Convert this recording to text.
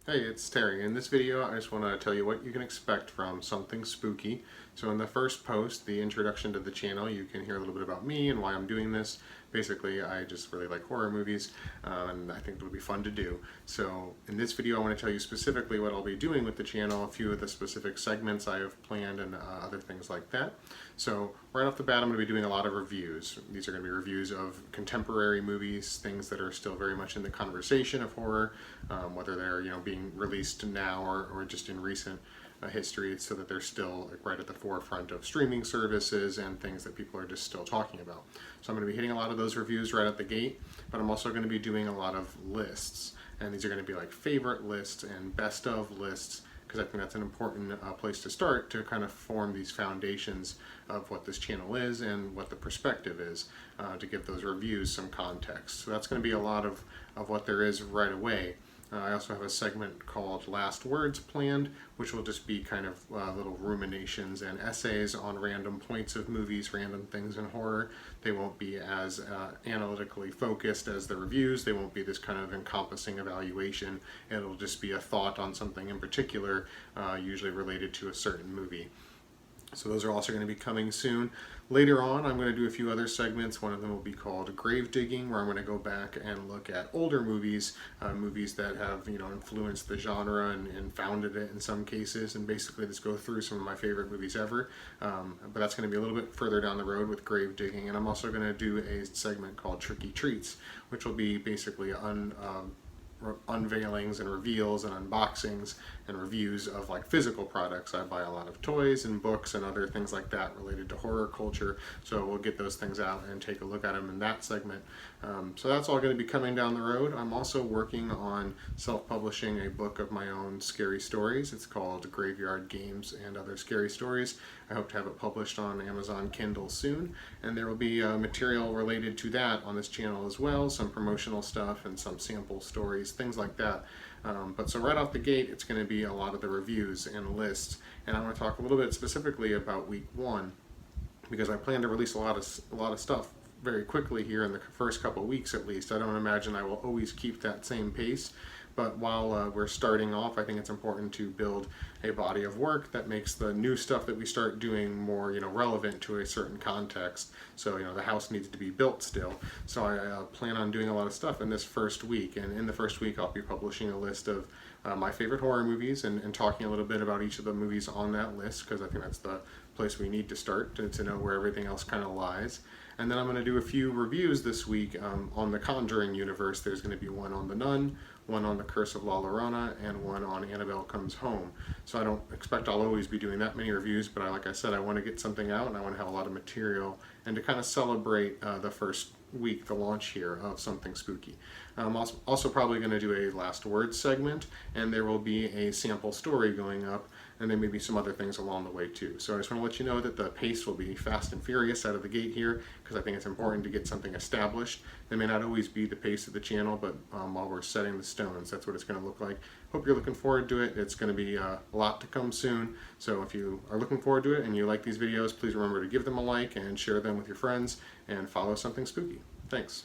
Hey, it's Terry. In this video, I just want to tell you what you can expect from Something Spooky. So in the first post, the introduction to the channel, you can hear a little bit about me and why I'm doing this. Basically, I just really like horror movies, and I think it would be fun to do. So in this video, I want to tell you specifically what I'll be doing with the channel, a few of the specific segments I have planned, and other things like that. So right off the bat, I'm going to be doing a lot of reviews. These are going to be reviews of contemporary movies, things that are still very much in the conversation of horror, whether they're being released now or just in recent history, so that they're still right at the forefront of streaming services and things that people are just still talking about. So I'm going to be hitting a lot of those reviews right at the gate, but I'm also going to be doing a lot of lists, and these are going to be like favorite lists and best of lists, because I think that's an important place to start to kind of form these foundations of what this channel is and what the perspective is, to give those reviews some context. So that's going to be a lot of what there is right away. I also have a segment called Last Words planned, which will just be kind of little ruminations and essays on random points of movies, random things in horror. They won't be as analytically focused as the reviews. They won't be this kind of encompassing evaluation. It'll just be a thought on something in particular, usually related to a certain movie. So those are also going to be coming soon. Later on, I'm going to do a few other segments. One of them will be called Grave Digging, where I'm going to go back and look at older movies, movies that have influenced the genre and founded it in some cases, and basically just go through some of my favorite movies ever. But that's going to be a little bit further down the road with Grave Digging, and I'm also going to do a segment called Tricky Treats, which will be basically unveilings and reveals and unboxings and reviews of like physical products. I buy a lot of toys and books and other things like that related to horror culture, so we'll get those things out and take a look at them in that segment. So that's all going to be coming down the road. I'm also working on self-publishing a book of my own scary stories. It's called Graveyard Games and Other Scary Stories. I hope to have it published on Amazon Kindle soon, and there will be material related to that on this channel as well, some promotional stuff and some sample stories, things like that. But so right off the gate, it's going to be a lot of the reviews and lists, and I want to talk a little bit specifically about week one, because I plan to release a lot of stuff very quickly here in the first couple of weeks at least. I don't imagine I will always keep that same pace, but while we're starting off, I think it's important to build a body of work that makes the new stuff that we start doing more relevant to a certain context. So the house needs to be built still. So I plan on doing a lot of stuff in this first week, and in the first week I'll be publishing a list of my favorite horror movies and talking a little bit about each of the movies on that list, because I think that's the place we need to start to know where everything else kind of lies. And then I'm going to do a few reviews this week on the Conjuring universe. There's going to be one on The Nun, one on The Curse of La Llorona, and one on Annabelle Comes Home. So I don't expect I'll always be doing that many reviews, but like I said, I want to get something out and I want to have a lot of material and to kind of celebrate the first week, the launch here of Something Spooky. I'm also probably going to do a Last Words segment, and there will be a sample story going up, and there may be some other things along the way too. So I just want to let you know that the pace will be fast and furious out of the gate here, because I think it's important to get something established. It may not always be the pace of the channel, but while we're setting the stones, that's what it's going to look like. Hope you're looking forward to it. It's going to be a lot to come soon. So if you are looking forward to it and you like these videos, please remember to give them a like and share them with your friends and follow Something Spooky. Thanks.